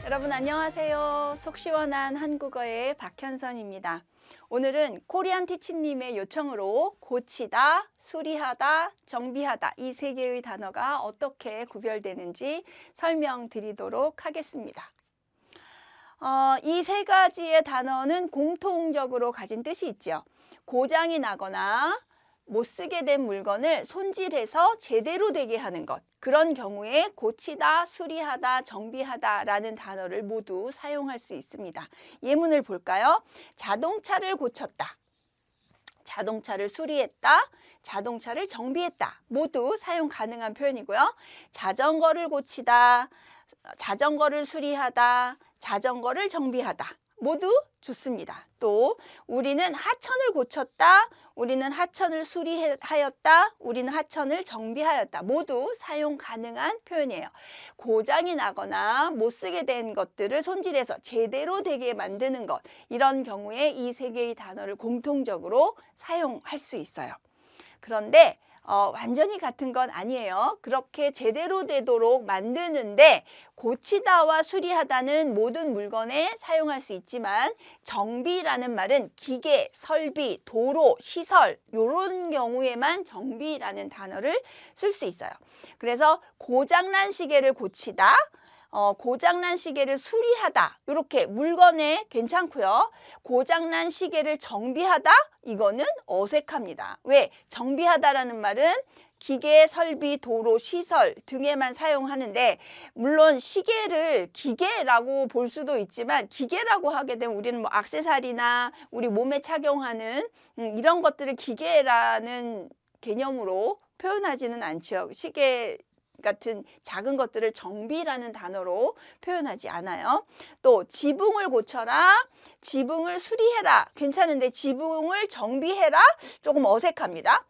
여러분 안녕하세요. 속 시원한 한국어의 박현선입니다. 오늘은 코리안 티치님의 요청으로 고치다, 수리하다, 정비하다 이 세 개의 단어가 어떻게 구별되는지 설명드리도록 하겠습니다. 이 세 가지의 단어는 공통적으로 가진 뜻이 있죠. 고장이 나거나 못 쓰게 된 물건을 손질해서 제대로 되게 하는 것. 그런 경우에 고치다, 수리하다, 정비하다 라는 단어를 모두 사용할 수 있습니다. 예문을 볼까요? 자동차를 고쳤다. 자동차를 수리했다. 자동차를 정비했다. 모두 사용 가능한 표현이고요. 자전거를 고치다. 자전거를 수리하다. 자전거를 정비하다. 모두 좋습니다. 또 우리는 하천을 고쳤다. 우리는 하천을 수리하였다. 우리는 하천을 정비하였다. 모두 사용 가능한 표현이에요. 고장이 나거나 못 쓰게 된 것들을 손질해서 제대로 되게 만드는 것. 이런 경우에 이 세 개의 단어를 공통적으로 사용할 수 있어요. 그런데 완전히 같은 건 아니에요. 그렇게 제대로 되도록 만드는데 고치다와 수리하다는 모든 물건에 사용할 수 있지만 정비라는 말은 기계, 설비, 도로, 시설 이런 경우에만 정비라는 단어를 쓸 수 있어요. 그래서 고장난 시계를 고치다. 고장난 시계를 수리하다 이렇게 물건에 괜찮고요. 고장난 시계를 정비하다 이거는 어색합니다. 왜? 정비하다라는 말은 기계, 설비, 도로, 시설 등에만 사용하는데 물론 시계를 기계라고 볼 수도 있지만 기계라고 하게 되면 우리는 뭐 액세서리나 우리 몸에 착용하는 이런 것들을 기계라는 개념으로 표현하지는 않죠. 시계 같은 작은 것들을 정비라는 단어로 표현하지 않아요. 또 지붕을 고쳐라, 지붕을 수리해라 괜찮은데 지붕을 정비해라 조금 어색합니다.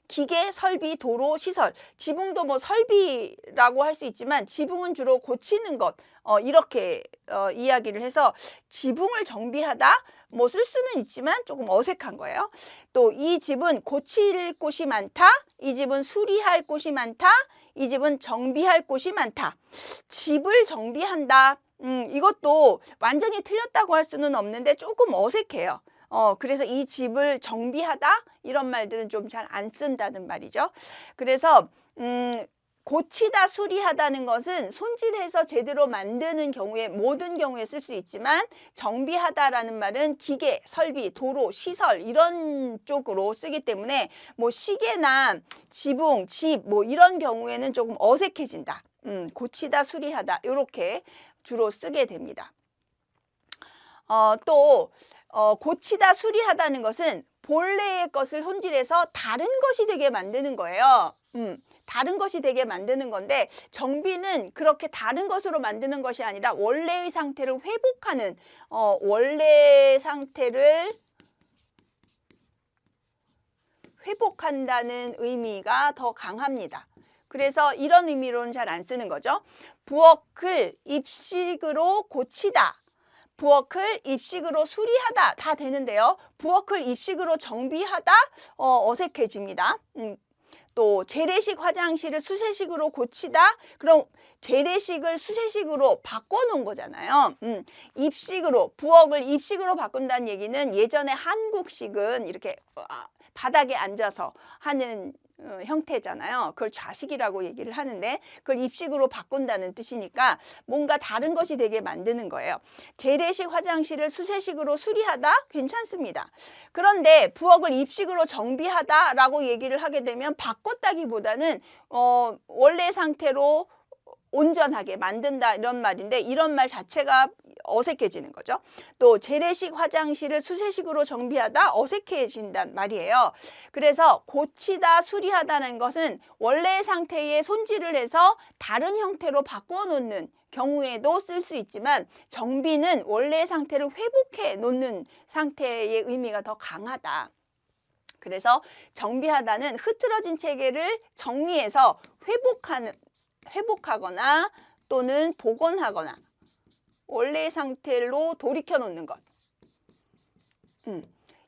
기계, 설비, 도로, 시설 지붕도 뭐 설비라고 할 수 있지만 지붕은 주로 고치는 것 이렇게 이야기를 해서 지붕을 정비하다 뭐 쓸 수는 있지만 조금 어색한 거예요. 또 이 집은 고칠 곳이 많다. 이 집은 수리할 곳이 많다. 이 집은 정비할 곳이 많다. 집을 정비한다. 이것도 완전히 틀렸다고 할 수는 없는데 조금 어색해요. 그래서 이 집을 정비하다 이런 말들은 좀 잘 안 쓴다는 말이죠. 그래서 고치다, 수리하다는 것은 손질해서 제대로 만드는 경우에 모든 경우에 쓸 수 있지만 정비하다라는 말은 기계, 설비, 도로, 시설 이런 쪽으로 쓰기 때문에 뭐 시계나 지붕, 집 뭐 이런 경우에는 조금 어색해진다. 고치다, 수리하다 이렇게 주로 쓰게 됩니다. 또 고치다, 수리하다는 것은 본래의 것을 손질해서 다른 것이 되게 만드는 거예요. 다른 것이 되게 만드는 건데 정비는 그렇게 다른 것으로 만드는 것이 아니라 원래의 상태를 회복하는 원래 상태를 회복한다는 의미가 더 강합니다. 그래서 이런 의미로는 잘 안 쓰는 거죠. 부엌을 입식으로 고치다. 부엌을 입식으로 수리하다 다 되는데요. 부엌을 입식으로 정비하다 어색해집니다. 또 재래식 화장실을 수세식으로 고치다. 그럼 재래식을 수세식으로 바꿔놓은 거잖아요. 입식으로 부엌을 입식으로 바꾼다는 얘기는 예전에 한국식은 이렇게 바닥에 앉아서 하는 형태잖아요. 그걸 좌식이라고 얘기를 하는데 그걸 입식으로 바꾼다는 뜻이니까 뭔가 다른 것이 되게 만드는 거예요. 재래식 화장실을 수세식으로 수리하다 괜찮습니다. 그런데 부엌을 입식으로 정비하다라고 얘기를 하게 되면 바꿨다기보다는 원래 상태로 온전하게 만든다 이런 말인데 이런 말 자체가 어색해지는 거죠. 또 재래식 화장실을 수세식으로 정비하다 어색해진단 말이에요. 그래서 고치다, 수리하다는 것은 원래 상태에 손질을 해서 다른 형태로 바꿔 놓는 경우에도 쓸 수 있지만 정비는 원래 상태를 회복해 놓는 상태의 의미가 더 강하다. 그래서 정비하다는 흐트러진 체계를 정리해서 회복하거나 또는 복원하거나 원래 상태로 돌이켜 놓는 것.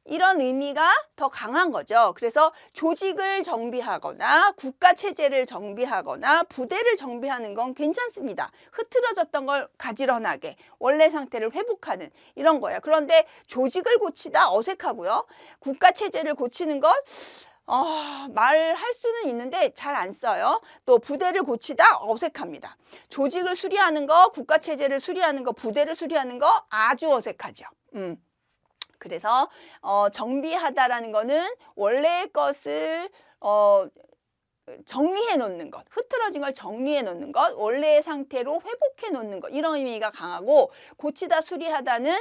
이런 의미가 더 강한 거죠. 그래서 조직을 정비하거나 국가 체제를 정비하거나 부대를 정비하는 건 괜찮습니다. 흐트러졌던 걸 가지런하게 원래 상태를 회복하는 이런 거예요. 그런데 조직을 고치다 어색하고요. 국가 체제를 고치는 건 말할 수는 있는데 잘 안 써요. 또 부대를 고치다 어색합니다. 조직을 수리하는 거, 국가 체제를 수리하는 거, 부대를 수리하는 거 아주 어색하죠. 그래서 정비하다라는 거는 원래의 것을 정리해 놓는 것, 흐트러진 걸 정리해 놓는 것, 원래의 상태로 회복해 놓는 것, 이런 의미가 강하고, 고치다, 수리하다는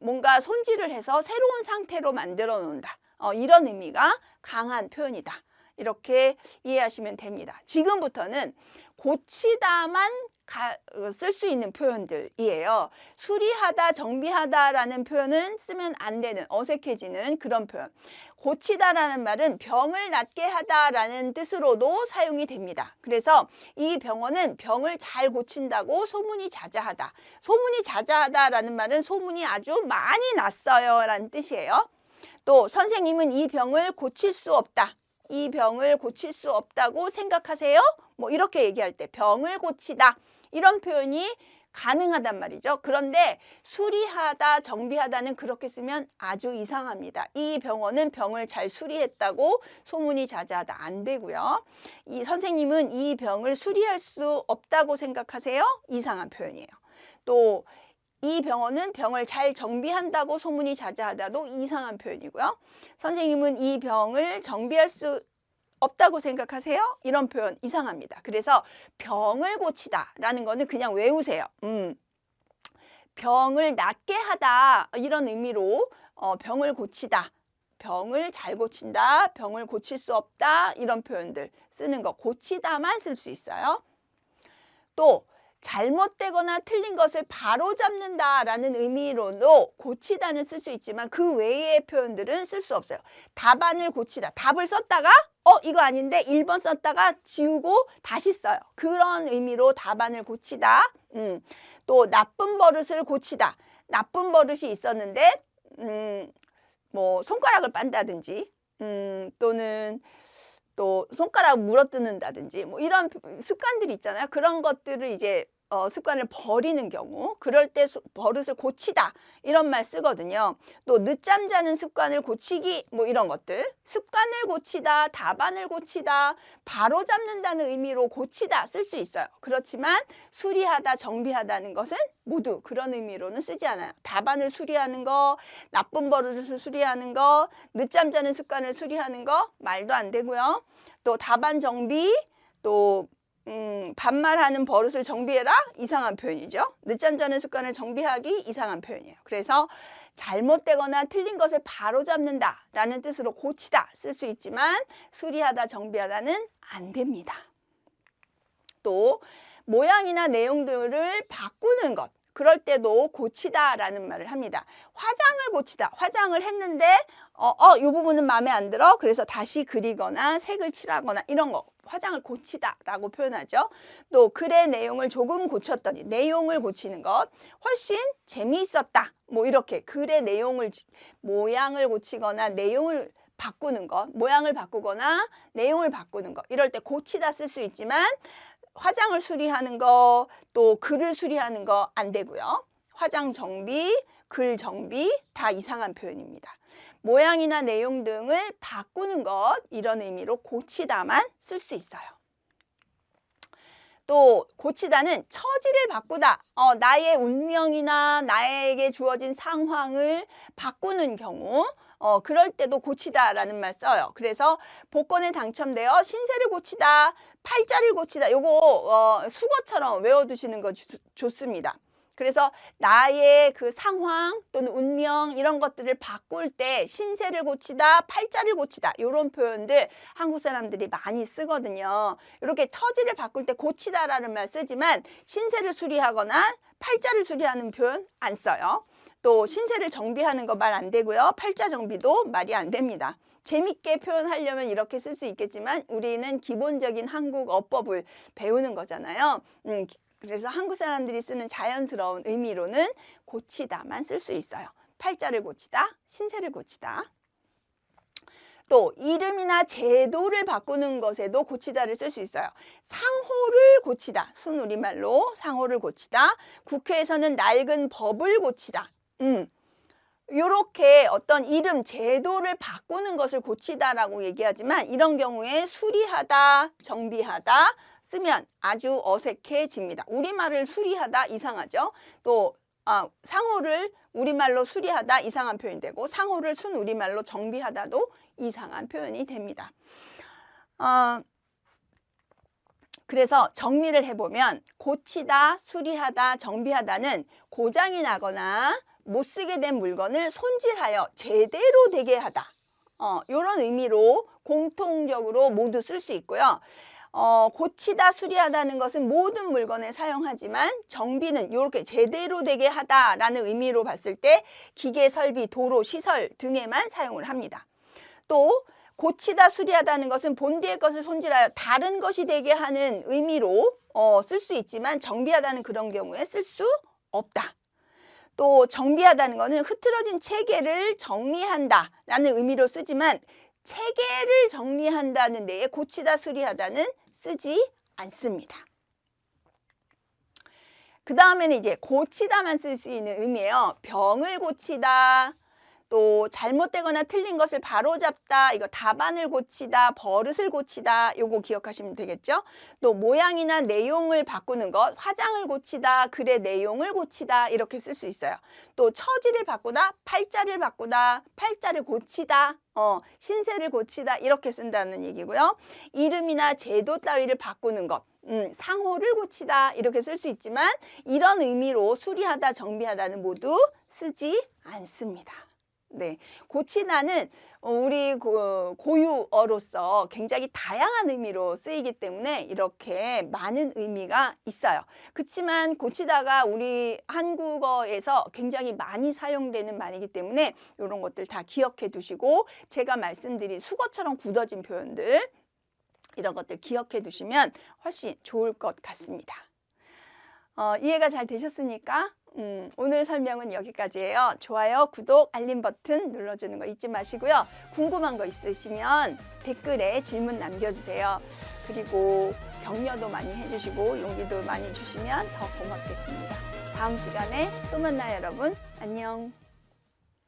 뭔가 손질을 해서 새로운 상태로 만들어 놓는다. 이런 의미가 강한 표현이다. 이렇게 이해하시면 됩니다. 지금부터는 고치다만 쓸 수 있는 표현들이에요. 수리하다, 정비하다라는 표현은 쓰면 안 되는, 어색해지는 그런 표현. 고치다라는 말은 병을 낫게 하다라는 뜻으로도 사용이 됩니다. 그래서 이 병원은 병을 잘 고친다고 소문이 자자하다. 소문이 자자하다라는 말은 소문이 아주 많이 났어요 라는 뜻이에요. 또 선생님은 이 병을 고칠 수 없다. 이 병을 고칠 수 없다고 생각하세요? 뭐 이렇게 얘기할 때 병을 고치다. 이런 표현이 가능하단 말이죠. 그런데 수리하다, 정비하다는 그렇게 쓰면 아주 이상합니다. 이 병원은 병을 잘 수리했다고 소문이 자자하다. 안 되고요. 이 선생님은 이 병을 수리할 수 없다고 생각하세요? 이상한 표현이에요. 또 이 병원은 병을 잘 정비한다고 소문이 자자하다도 이상한 표현이고요. 선생님은 이 병을 정비할 수 없다고 생각하세요? 이런 표현 이상합니다. 그래서 병을 고치다 라는 거는 그냥 외우세요. 병을 낫게 하다 이런 의미로 병을 고치다, 병을 잘 고친다, 병을 고칠 수 없다 이런 표현들 쓰는 거, 고치다만 쓸 수 있어요. 또 잘못되거나 틀린 것을 바로잡는다 라는 의미로도 고치다는 쓸 수 있지만 그 외의 표현들은 쓸 수 없어요. 답안을 고치다. 답을 썼다가 이거 아닌데 1번 썼다가 지우고 다시 써요. 그런 의미로 답안을 고치다. 또 나쁜 버릇을 고치다. 나쁜 버릇이 있었는데 뭐 손가락을 빤다든지 또는 또 손가락 물어뜯는다든지 뭐 이런 습관들이 있잖아요. 그런 것들을 이제 습관을 버리는 경우, 그럴 때 버릇을 고치다 이런 말 쓰거든요. 또 늦잠 자는 습관을 고치기 뭐 이런 것들, 습관을 고치다, 답안을 고치다, 바로잡는다는 의미로 고치다 쓸 수 있어요. 그렇지만 수리하다, 정비하다는 것은 모두 그런 의미로는 쓰지 않아요. 답안을 수리하는 거, 나쁜 버릇을 수리하는 거, 늦잠 자는 습관을 수리하는 거 말도 안 되고요. 또 답안 정비, 또 반말하는 버릇을 정비해라? 이상한 표현이죠. 늦잠 자는 습관을 정비하기 이상한 표현이에요. 그래서 잘못되거나 틀린 것을 바로잡는다 라는 뜻으로 고치다 쓸 수 있지만 수리하다, 정비하다는 안 됩니다. 또 모양이나 내용들을 바꾸는 것, 그럴 때도 고치다 라는 말을 합니다. 화장을 고치다. 화장을 했는데 이 부분은 마음에 안 들어. 그래서 다시 그리거나 색을 칠하거나 이런 거 화장을 고치다 라고 표현하죠. 또 글의 내용을 조금 고쳤더니 내용을 고치는 것 훨씬 재미있었다. 뭐 이렇게 글의 내용을 모양을 고치거나 내용을 바꾸는 것, 모양을 바꾸거나 내용을 바꾸는 것 이럴 때 고치다 쓸 수 있지만 화장을 수리하는 거, 또 글을 수리하는 거 안 되고요. 화장 정비, 글 정비 다 이상한 표현입니다. 모양이나 내용 등을 바꾸는 것 이런 의미로 고치다만 쓸 수 있어요. 또 고치다는 처지를 바꾸다, 나의 운명이나 나에게 주어진 상황을 바꾸는 경우 그럴 때도 고치다라는 말 써요. 그래서 복권에 당첨되어 신세를 고치다, 팔자를 고치다 요거 수거처럼 외워두시는 거 좋습니다. 그래서 나의 그 상황 또는 운명 이런 것들을 바꿀 때 신세를 고치다, 팔자를 고치다 이런 표현들 한국 사람들이 많이 쓰거든요. 이렇게 처지를 바꿀 때 고치다라는 말 쓰지만 신세를 수리하거나 팔자를 수리하는 표현 안 써요. 또 신세를 정비하는 거 말 안 되고요. 팔자 정비도 말이 안 됩니다. 재밌게 표현하려면 이렇게 쓸 수 있겠지만 우리는 기본적인 한국 어법을 배우는 거잖아요. 그래서 한국 사람들이 쓰는 자연스러운 의미로는 고치다만 쓸 수 있어요. 팔자를 고치다, 신세를 고치다. 또 이름이나 제도를 바꾸는 것에도 고치다를 쓸 수 있어요. 상호를 고치다, 순우리말로 상호를 고치다. 국회에서는 낡은 법을 고치다. 요렇게 어떤 이름, 제도를 바꾸는 것을 고치다라고 얘기하지만 이런 경우에 수리하다, 정비하다 쓰면 아주 어색해집니다. 우리말을 수리하다 이상하죠. 또 상호를 우리말로 수리하다 이상한 표현이 되고 상호를 순우리말로 정비하다도 이상한 표현이 됩니다. 그래서 정리를 해보면 고치다, 수리하다, 정비하다는 고장이 나거나 못 쓰게 된 물건을 손질하여 제대로 되게 하다. 이런 의미로 공통적으로 모두 쓸 수 있고요. 고치다, 수리하다는 것은 모든 물건에 사용하지만 정비는 이렇게 제대로 되게 하다라는 의미로 봤을 때 기계, 설비, 도로, 시설 등에만 사용을 합니다. 또 고치다, 수리하다는 것은 본디의 것을 손질하여 다른 것이 되게 하는 의미로 쓸 수 있지만 정비하다는 그런 경우에 쓸 수 없다. 또 정비하다는 것은 흐트러진 체계를 정리한다라는 의미로 쓰지만 체계를 정리한다는 데에 고치다, 수리하다는 쓰지 않습니다. 그 다음에는 이제 고치다만 쓸 수 있는 의미예요. 병을 고치다, 또 잘못되거나 틀린 것을 바로잡다, 이거 답안을 고치다, 버릇을 고치다, 요거 기억하시면 되겠죠. 또 모양이나 내용을 바꾸는 것, 화장을 고치다, 글의 내용을 고치다 이렇게 쓸 수 있어요. 또 처지를 바꾸다, 팔자를 바꾸다, 팔자를 고치다, 신세를 고치다 이렇게 쓴다는 얘기고요. 이름이나 제도 따위를 바꾸는 것, 상호를 고치다 이렇게 쓸 수 있지만 이런 의미로 수리하다, 정비하다는 모두 쓰지 않습니다. 네, 고치다는 우리 고유어로서 굉장히 다양한 의미로 쓰이기 때문에 이렇게 많은 의미가 있어요. 그렇지만 고치다가 우리 한국어에서 굉장히 많이 사용되는 말이기 때문에 이런 것들 다 기억해 두시고 제가 말씀드린 수거처럼 굳어진 표현들 이런 것들 기억해 두시면 훨씬 좋을 것 같습니다. 이해가 잘 되셨습니까? 오늘 설명은 여기까지예요. 좋아요, 구독, 알림 버튼 눌러주는 거 잊지 마시고요. 궁금한 거 있으시면 댓글에 질문 남겨주세요. 그리고 격려도 많이 해주시고 용기도 많이 주시면 더 고맙겠습니다. 다음 시간에 또 만나요, 여러분. 안녕.